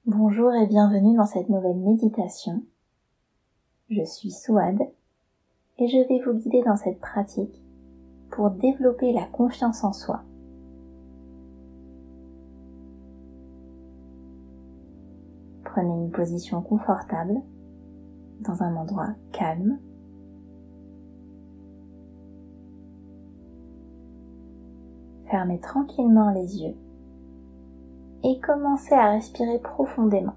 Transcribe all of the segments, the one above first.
Bonjour et bienvenue dans cette nouvelle méditation. Je suis Souad et je vais vous guider dans cette pratique pour développer la confiance en soi. Prenez une position confortable dans un endroit calme. Fermez tranquillement les yeux et commencez à respirer profondément.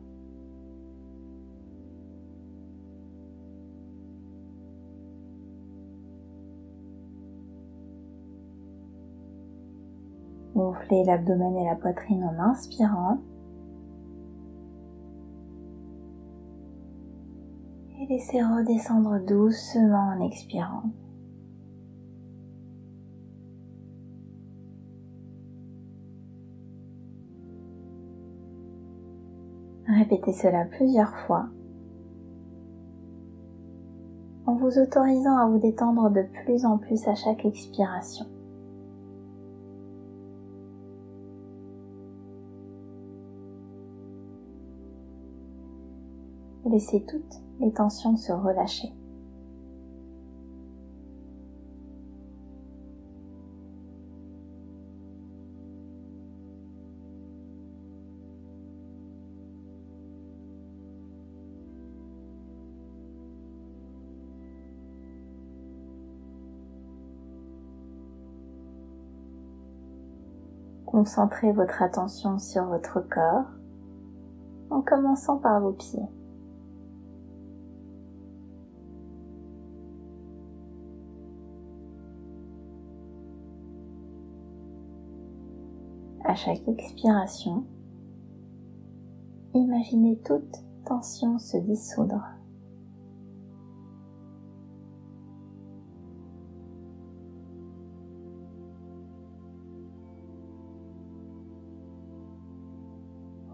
Gonflez l'abdomen et la poitrine en inspirant et laissez redescendre doucement en expirant. Répétez cela plusieurs fois en vous autorisant à vous détendre de plus en plus à chaque expiration. Laissez toutes les tensions se relâcher. Concentrez votre attention sur votre corps en commençant par vos pieds. À chaque expiration, imaginez toute tension se dissoudre.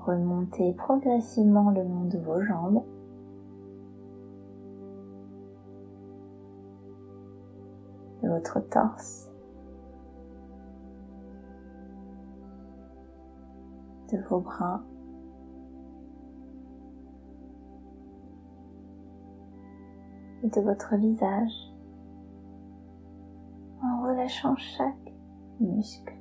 Remontez progressivement le long de vos jambes. De votre torse. De vos bras. Et de votre visage. En relâchant chaque muscle.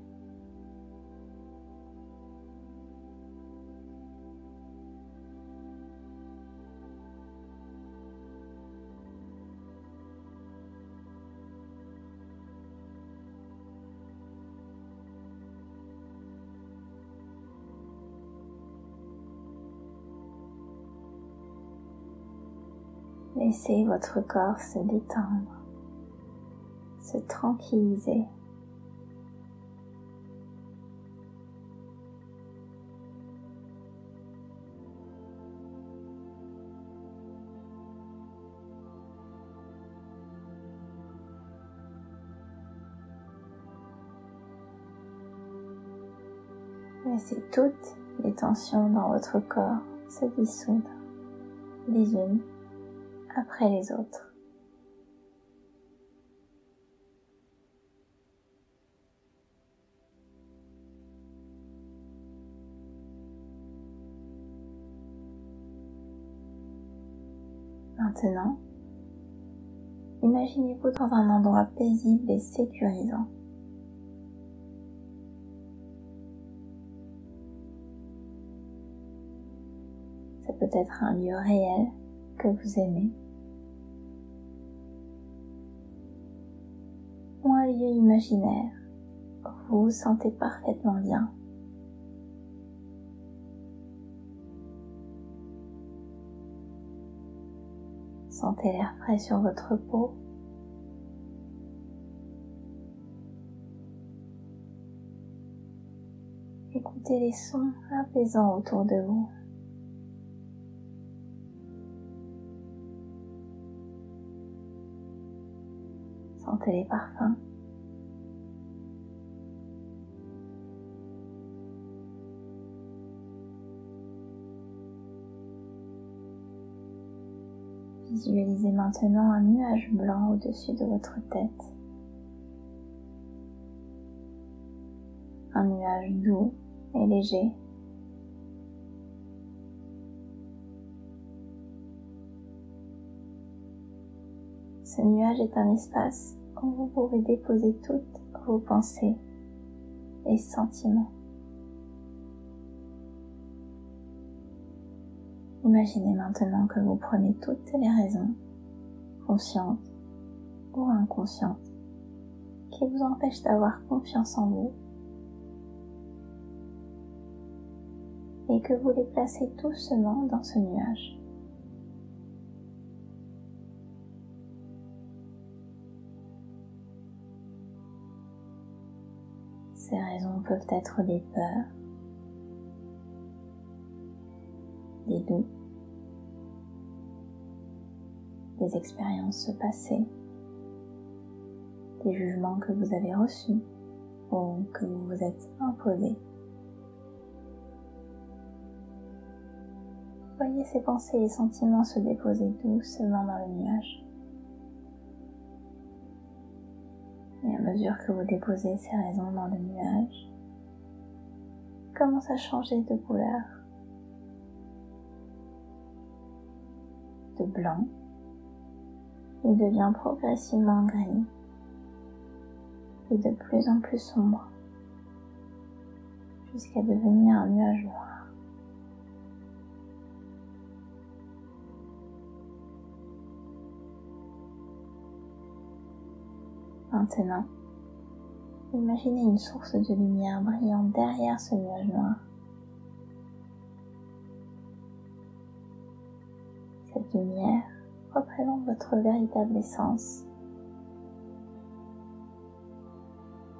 Laissez votre corps se détendre, se tranquilliser. Laissez toutes les tensions dans votre corps se dissoudre, les unes après les autres. Maintenant, imaginez-vous dans un endroit paisible et sécurisant. Ça peut être un lieu réel que vous aimez, ou un lieu imaginaire où vous vous sentez parfaitement bien. Sentez l'air frais sur votre peau. Écoutez les sons apaisants autour de vous. Sentez les parfums. Visualisez maintenant un nuage blanc au-dessus de votre tête. Un nuage doux et léger. Ce nuage est un espace où vous pouvez déposer toutes vos pensées et sentiments. Imaginez maintenant que vous prenez toutes les raisons, conscientes ou inconscientes, qui vous empêchent d'avoir confiance en vous et que vous les placez doucement dans ce nuage. Ces raisons peuvent être des peurs, des doutes, des expériences passées, des jugements que vous avez reçus ou que vous vous êtes imposés. Voyez ces pensées et sentiments se déposer doucement dans le nuage. Et à mesure que vous déposez ces raisons dans le nuage, il commence à changer de couleur. De blanc, il devient progressivement gris et de plus en plus sombre, jusqu'à devenir un nuage noir. Maintenant, imaginez une source de lumière brillant derrière ce nuage noir. Cette lumière représente votre véritable essence,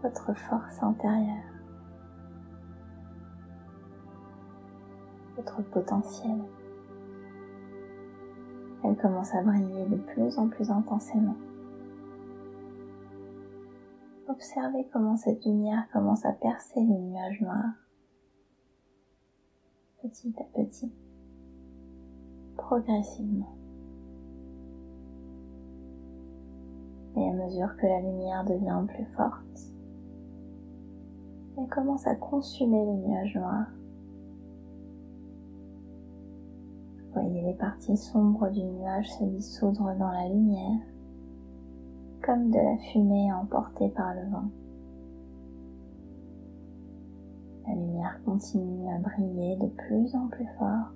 votre force intérieure, votre potentiel. Elle commence à briller de plus en plus intensément. Observez comment cette lumière commence à percer le nuage noir, petit à petit, progressivement. Et à mesure que la lumière devient plus forte, elle commence à consumer le nuage noir. Voyez les parties sombres du nuage se dissoudre dans la lumière, comme de la fumée emportée par le vent. La lumière continue à briller de plus en plus fort,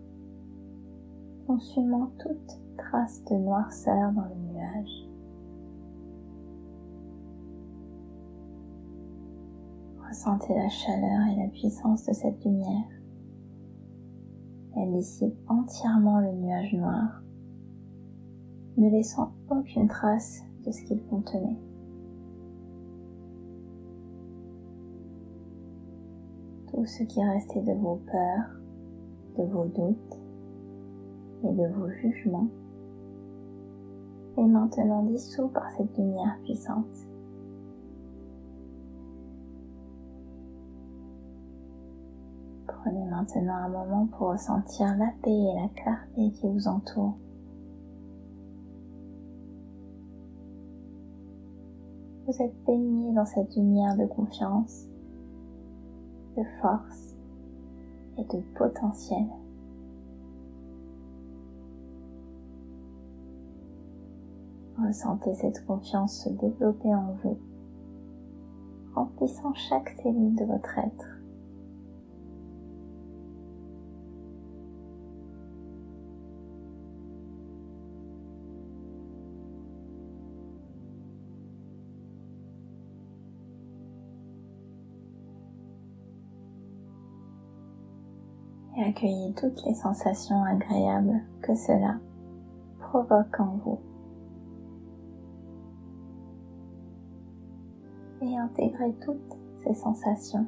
consumant toute trace de noirceur dans le nuage. Ressentez la chaleur et la puissance de cette lumière. Elle dissipe entièrement le nuage noir, ne laissant aucune trace de ce qu'il contenait. Tout ce qui restait de vos peurs, de vos doutes et de vos jugements est maintenant dissous par cette lumière puissante. Prenez maintenant un moment pour ressentir la paix et la clarté qui vous entourent. Vous êtes baigné dans cette lumière de confiance, de force et de potentiel. Ressentez cette confiance se développer en vous, remplissant chaque cellule de votre être. Et accueillez toutes les sensations agréables que cela provoque en vous. Et intégrez toutes ces sensations.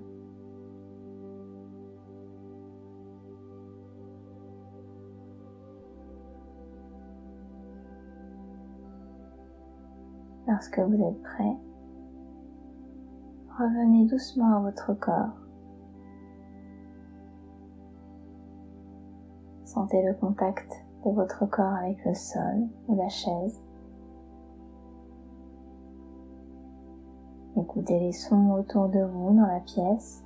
Lorsque vous êtes prêt, revenez doucement à votre corps. Sentez le contact de votre corps avec le sol ou la chaise. Écoutez les sons autour de vous dans la pièce.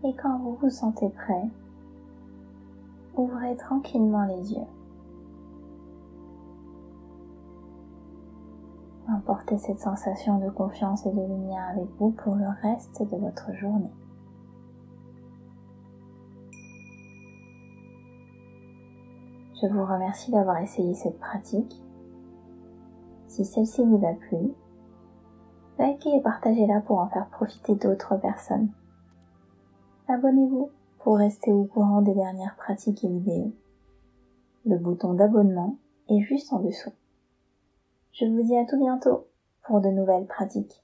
Et quand vous vous sentez prêt, ouvrez tranquillement les yeux. Emportez cette sensation de confiance et de lumière avec vous pour le reste de votre journée. Je vous remercie d'avoir essayé cette pratique. Si celle-ci vous a plu, likez et partagez-la pour en faire profiter d'autres personnes. Abonnez-vous pour rester au courant des dernières pratiques et vidéos. Le bouton d'abonnement est juste en dessous. Je vous dis à tout bientôt pour de nouvelles pratiques.